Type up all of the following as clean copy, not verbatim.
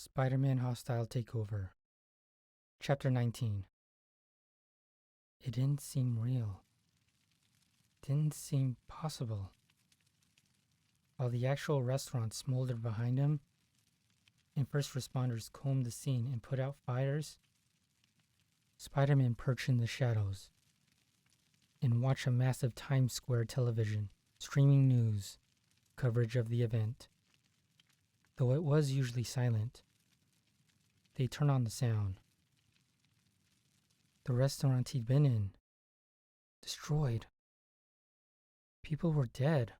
Spider-Man Hostile Takeover. Chapter 19. It didn't seem real. Didn't seem possible. While the actual restaurant smoldered behind him, and first responders combed the scene and put out fires, Spider-Man perched in the shadows and watched a massive Times Square television streaming news coverage of the event. Though it was usually silent, they turned on the sound. The restaurant he'd been in, destroyed. People were dead.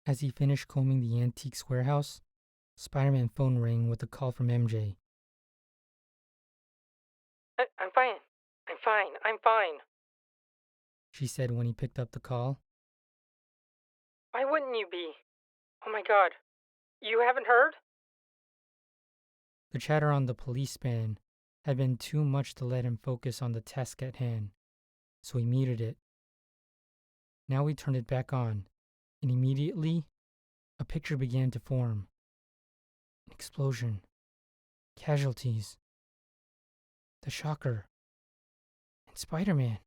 As he finished combing the antiques warehouse, Spider-Man's phone rang with a call from MJ. I'm fine, She said when he picked up the call. Why wouldn't you be? Oh my god. You haven't heard? The chatter on the police span had been too much to let him focus on the task at hand, so he muted it. Now he turned it back on, and immediately, a picture began to form. An explosion. Casualties. The Shocker. And Spider-Man.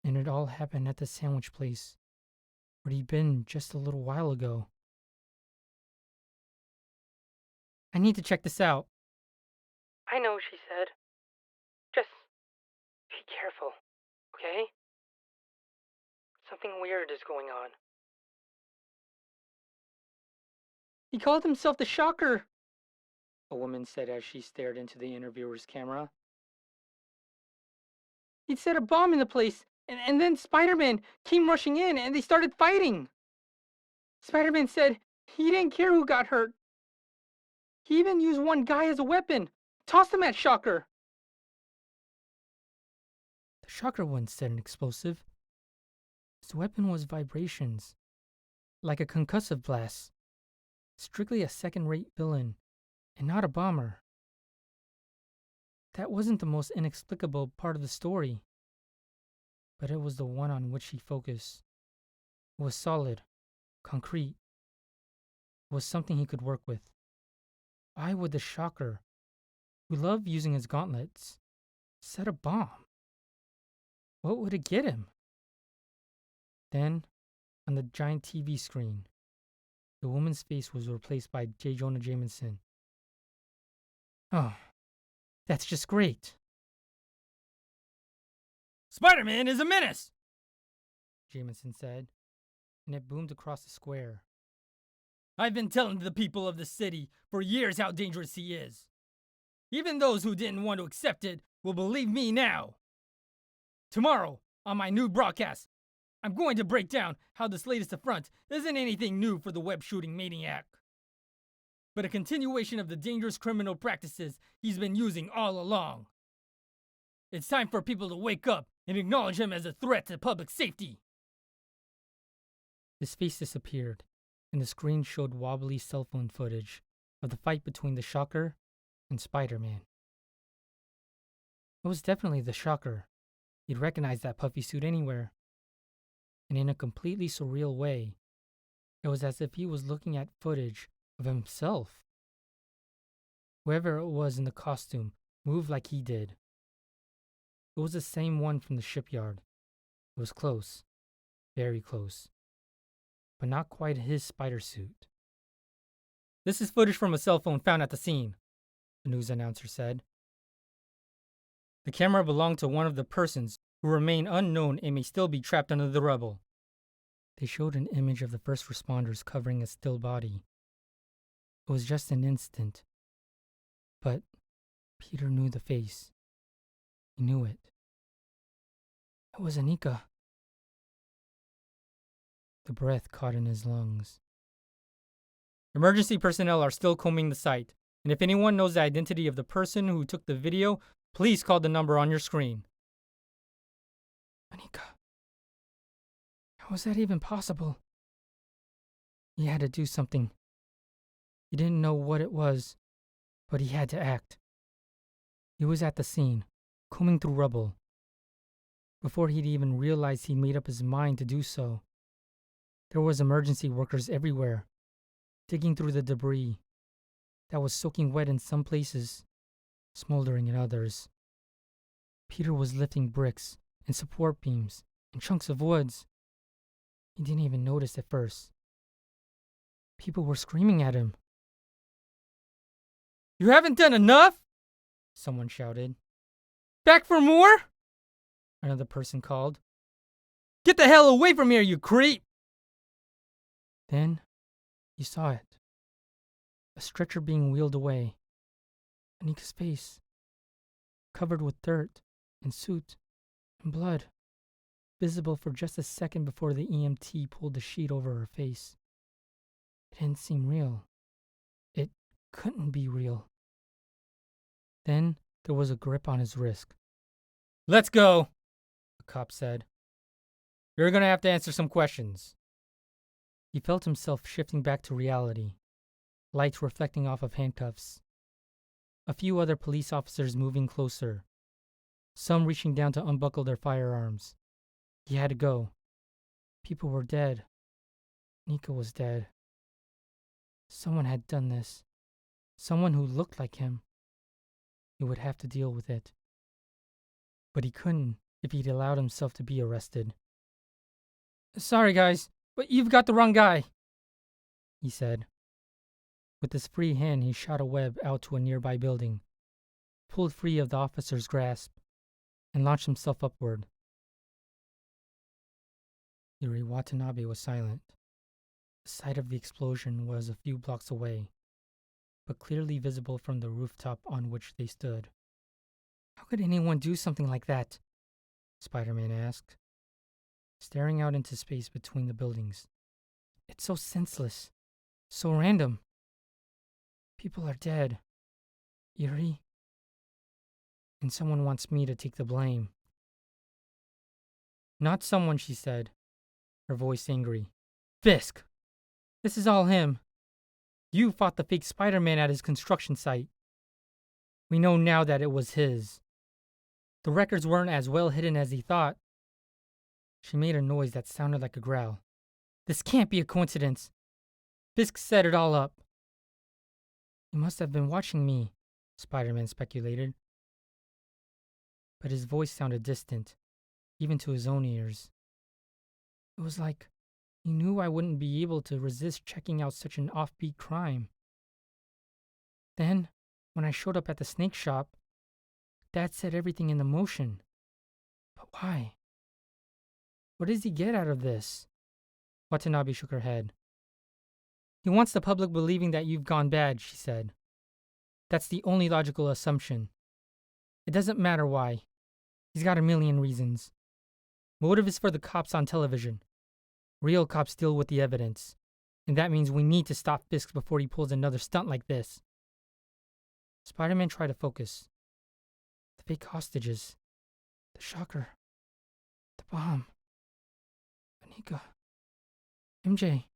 And it all happened at the sandwich place, where he'd been just a little while ago. I need to check this out. I know, she said. Just be careful, okay? Something weird is going on. He called himself the Shocker, a woman said as she stared into the interviewer's camera. He'd set a bomb in the place, and then Spider-Man came rushing in, and they started fighting. Spider-Man said he didn't care who got hurt. He even used one guy as a weapon. Tossed him at Shocker. The Shocker once said an explosive. His weapon was vibrations, like a concussive blast. Strictly a second-rate villain, and not a bomber. That wasn't the most inexplicable part of the story, but it was the one on which he focused. It was solid, concrete. It was something he could work with. Why would the Shocker, who loved using his gauntlets, set a bomb? What would it get him? Then, on the giant TV screen, the woman's face was replaced by J. Jonah Jameson. Oh, that's just great. Spider-Man is a menace, Jameson said, and it boomed across the square. I've been telling the people of the city for years how dangerous he is. Even those who didn't want to accept it will believe me now. Tomorrow, on my new broadcast, I'm going to break down how this latest affront isn't anything new for the web-shooting maniac, but a continuation of the dangerous criminal practices he's been using all along. It's time for people to wake up and acknowledge him as a threat to public safety. His face disappeared, and the screen showed wobbly cell phone footage of the fight between the Shocker and Spider-Man. It was definitely the Shocker. He'd recognize that puffy suit anywhere. And in a completely surreal way, it was as if he was looking at footage of himself. Whoever it was in the costume moved like he did. It was the same one from the shipyard. It was close, very close, but not quite his spider suit. This is footage from a cell phone found at the scene, the news announcer said. The camera belonged to one of the persons who remain unknown and may still be trapped under the rubble. They showed an image of the first responders covering a still body. It was just an instant, but Peter knew the face. He knew it. It was Anika. The breath caught in his lungs. Emergency personnel are still combing the site, and if anyone knows the identity of the person who took the video, please call the number on your screen. Anika. How was that even possible? He had to do something. He didn't know what it was, but he had to act. He was at the scene, combing through rubble. Before he'd even realized he'd made up his mind to do so, there was emergency workers everywhere, digging through the debris, that was soaking wet in some places, smoldering in others. Peter was lifting bricks and support beams and chunks of woods. He didn't even notice at first. People were screaming at him. "You haven't done enough!" someone shouted. "Back for more?" another person called. "Get the hell away from here, you creep!" Then he saw it. A stretcher being wheeled away. Anika's face, covered with dirt and soot and blood, visible for just a second before the EMT pulled the sheet over her face. It didn't seem real. It couldn't be real. Then there was a grip on his wrist. "Let's go," the cop said. "You're going to have to answer some questions." He felt himself shifting back to reality, lights reflecting off of handcuffs. A few other police officers moving closer, some reaching down to unbuckle their firearms. He had to go. People were dead. Nika was dead. Someone had done this. Someone who looked like him. He would have to deal with it. But he couldn't if he'd allowed himself to be arrested. "Sorry, guys, but you've got the wrong guy," he said. With his free hand, he shot a web out to a nearby building, pulled free of the officer's grasp, and launched himself upward. Yuri Watanabe was silent. The site of the explosion was a few blocks away, but clearly visible from the rooftop on which they stood. "How could anyone do something like that?" Spider-Man asked, staring out into space between the buildings. "It's so senseless, so random. People are dead, Yuri, and someone wants me to take the blame." "Not someone," she said, her voice angry. "Fisk! This is all him. You fought the fake Spider-Man at his construction site. We know now that it was his. The records weren't as well hidden as he thought." She made a noise that sounded like a growl. "This can't be a coincidence. Fisk set it all up." "He must have been watching me," Spider-Man speculated. But his voice sounded distant, even to his own ears. It was like he knew I wouldn't be able to resist checking out such an offbeat crime. Then, when I showed up at the snake shop, Dad set everything into motion. But why? What does he get out of this? Watanabe shook her head. "He wants the public believing that you've gone bad," she said. "That's the only logical assumption. It doesn't matter why. He's got a million reasons. Motive is for the cops on television. Real cops deal with the evidence. And that means we need to stop Fisk before he pulls another stunt like this." Spider-Man tried to focus. The fake hostages. The shocker. The bomb. Anika. MJ.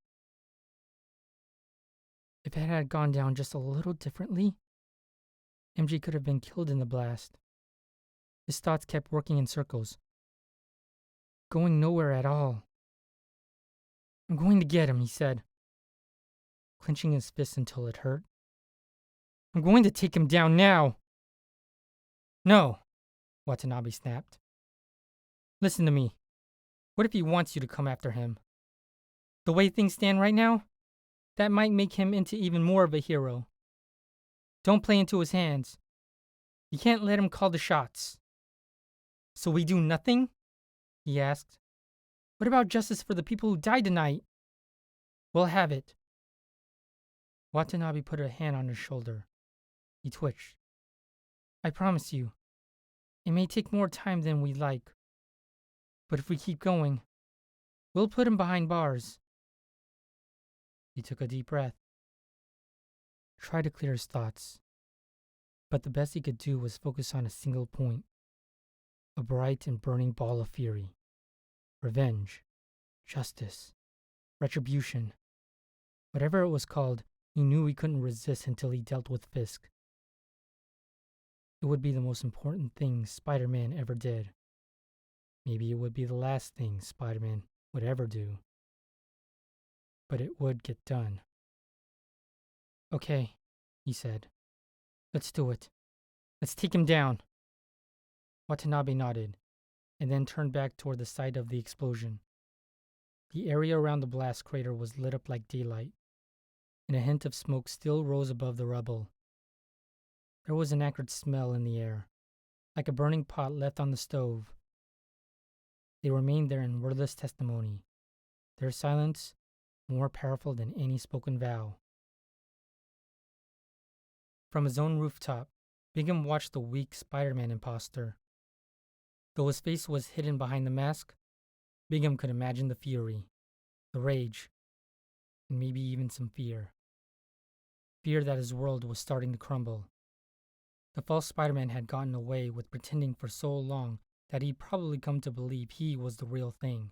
If it had gone down just a little differently, MJ could have been killed in the blast. His thoughts kept working in circles, going nowhere at all. "I'm going to get him," he said, clenching his fist until it hurt. "I'm going to take him down now." "No," Watanabe snapped. "Listen to me. What if he wants you to come after him? The way things stand right now, that might make him into even more of a hero. Don't play into his hands. You can't let him call the shots." "So we do nothing?" he asked. "What about justice for the people who died tonight?" "We'll have it." Watanabe put a hand on his shoulder. He twitched. "I promise you, it may take more time than we'd like. But if we keep going, we'll put him behind bars." He took a deep breath, tried to clear his thoughts. But the best he could do was focus on a single point. A bright and burning ball of fury. Revenge. Justice. Retribution. Whatever it was called, he knew he couldn't resist until he dealt with Fisk. It would be the most important thing Spider-Man ever did. Maybe it would be the last thing Spider-Man would ever do. But it would get done. "Okay," he said. Let's do it. Let's take him down. Watanabe nodded, and then turned back toward the site of the explosion. The area around the blast crater was lit up like daylight, and a hint of smoke still rose above the rubble. There was an acrid smell in the air, like a burning pot left on the stove. They remained there in wordless testimony, their silence more powerful than any spoken vow. From his own rooftop, Bingham watched the weak Spider-Man imposter. Though his face was hidden behind the mask, Bingham could imagine the fury, the rage, and maybe even some fear. Fear that his world was starting to crumble. The false Spider-Man had gotten away with pretending for so long that he'd probably come to believe he was the real thing.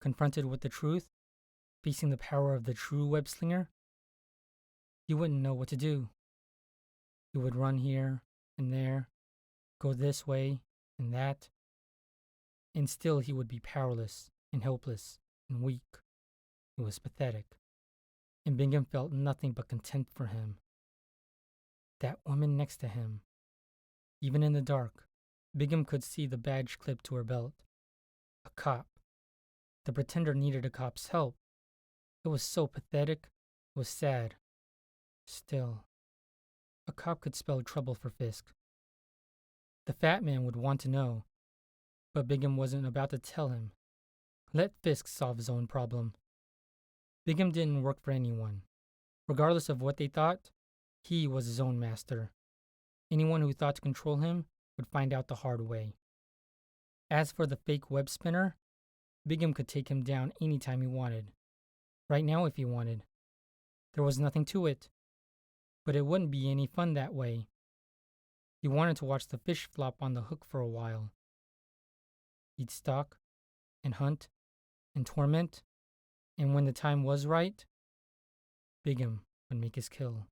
Confronted with the truth, facing the power of the true web-slinger, he wouldn't know what to do. He would run here and there, go this way and that, and still he would be powerless and helpless and weak. It was pathetic, and Bingham felt nothing but contempt for him. That woman next to him. Even in the dark, Bingham could see the badge clipped to her belt. A cop. The pretender needed a cop's help. It was so pathetic. It was sad. Still, a cop could spell trouble for Fisk. The fat man would want to know, but Bingham wasn't about to tell him. Let Fisk solve his own problem. Bingham didn't work for anyone. Regardless of what they thought, he was his own master. Anyone who thought to control him would find out the hard way. As for the fake web spinner, Bingham could take him down anytime he wanted. Right now if he wanted. There was nothing to it. But it wouldn't be any fun that way. He wanted to watch the fish flop on the hook for a while. He'd stalk and hunt and torment, and when the time was right, Bingham would make his kill.